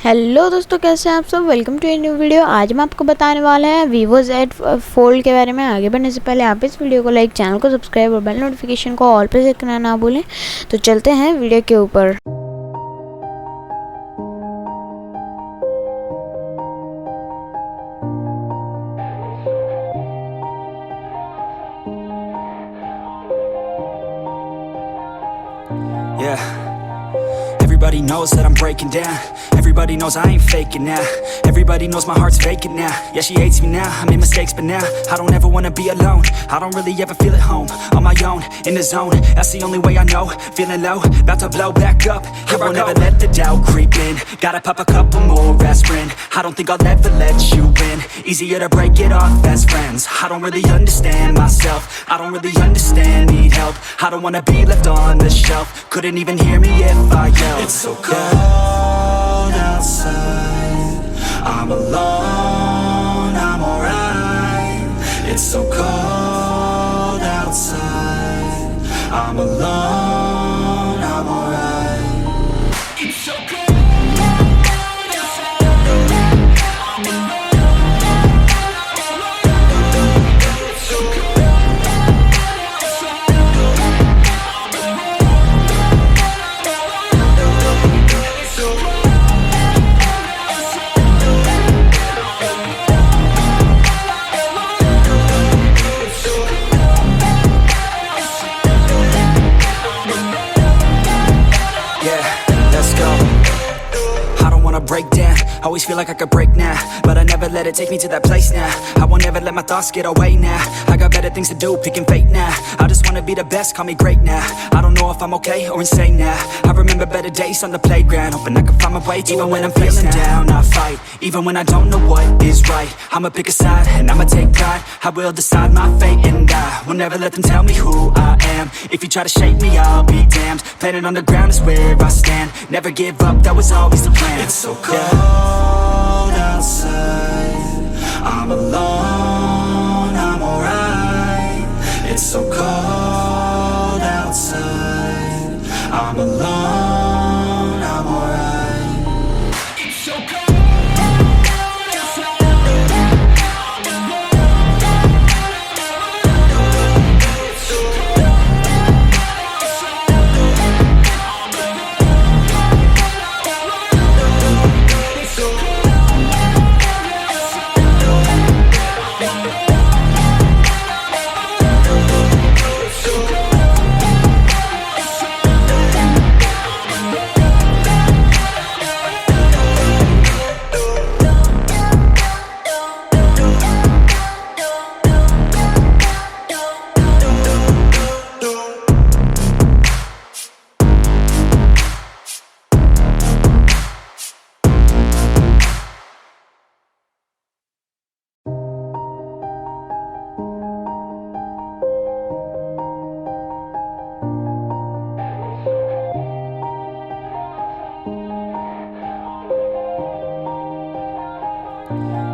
Hello दोस्तों, कैसे हैं आप सब। Welcome to a new video. आज मैं आपको बताने वाला है वीवो Z फोल्ड के बारे में। आगे बढ़ने से पहले आप इस वीडियो को लाइक, चैनल को सब्सक्राइब और बेल नोटिफिकेशन को ऑल पे सेट करना ना भूलें। तो चलते हैं वीडियो के ऊपर। Yeah. Everybody knows that I'm breaking down. Everybody knows I ain't faking now. Everybody knows my heart's vacant now. Yeah, she hates me now, I made mistakes but now I don't ever wanna be alone. I don't really ever feel at home. On my own, in the zone, that's the only way I know. Feeling low, about to blow back up. I won't ever let the doubt creep in. Gotta pop a couple more aspirin. I don't think I'll ever let you in. Easier to break it off best friends. I don't really understand myself. I don't really understand, need help. I don't wanna be left on the shelf. Couldn't even hear me if I yelled. It's so cold outside, I'm alone, I'm alright. It's so cold outside, I'm alone, I'm alright. It's so cold. Break down, always feel like I could break now, but I never let it take me to that place now. I won't ever let my thoughts get away now. I got better things to do, picking fate now. I just wanna be the best, call me great now. I don't know if I'm okay or insane now. I remember better days on the playground, hoping I can find my way to even when I'm feeling down, I fight. Even when I don't know what is right, I'ma pick a side and I'ma take pride. I will decide my fate and I will never let them tell me who I am. If you try to shake me, I'll be damned. Planet on the ground is where I stand. Never give up, that was always the plan. It's so cold outside, I'm alone, I'm alright. It's so cold outside, I'm alone, I'm alright. It's so cold.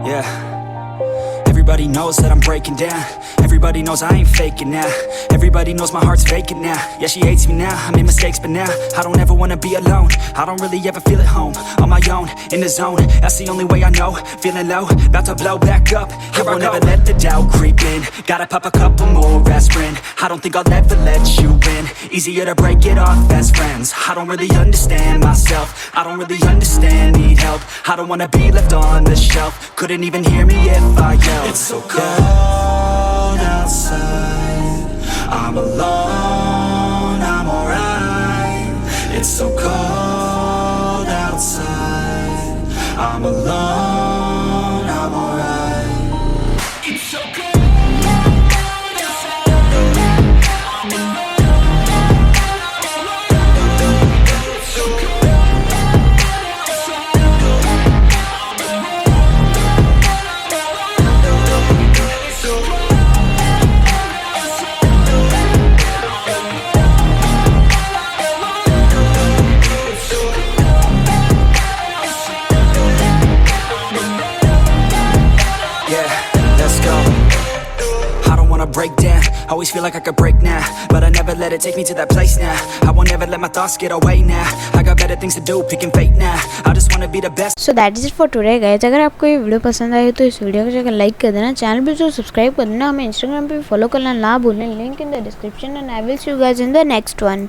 Yeah. Everybody knows that I'm breaking down. Everybody knows I ain't faking now. Everybody knows my heart's vacant now. Yeah, she hates me now, I made mistakes but now I don't ever wanna be alone. I don't really ever feel at home. On my own, in the zone, that's the only way I know. Feeling low, about to blow back up. I won't ever let the doubt creep in. Gotta pop a couple more aspirin. I don't think I'll ever let you in. Easier to break it off best friends. I don't really understand myself. I don't really understand, need help. I don't wanna be left on the shelf. Couldn't even hear me if I yelled. It's so cold outside, I'm alone, I'm alright. It's so cold outside, I'm alone, I'm alright. It's so cold. Yeah, let's go. always feel like I could break now, but I never let it take me to that place now. I won't ever let my thoughts get away now. I got better things to do, picking fate now. I just wanna be the best. So that is it for today guys. अगर आपको ये video पसंद आए तो इस video को जाकर like कर देना, चैनल पे जो सब्सक्राइब कर देना, हमें इंस्टाग्राम पे फॉलो करना ना भूलें, link in the description, and I will see you guys in the next one.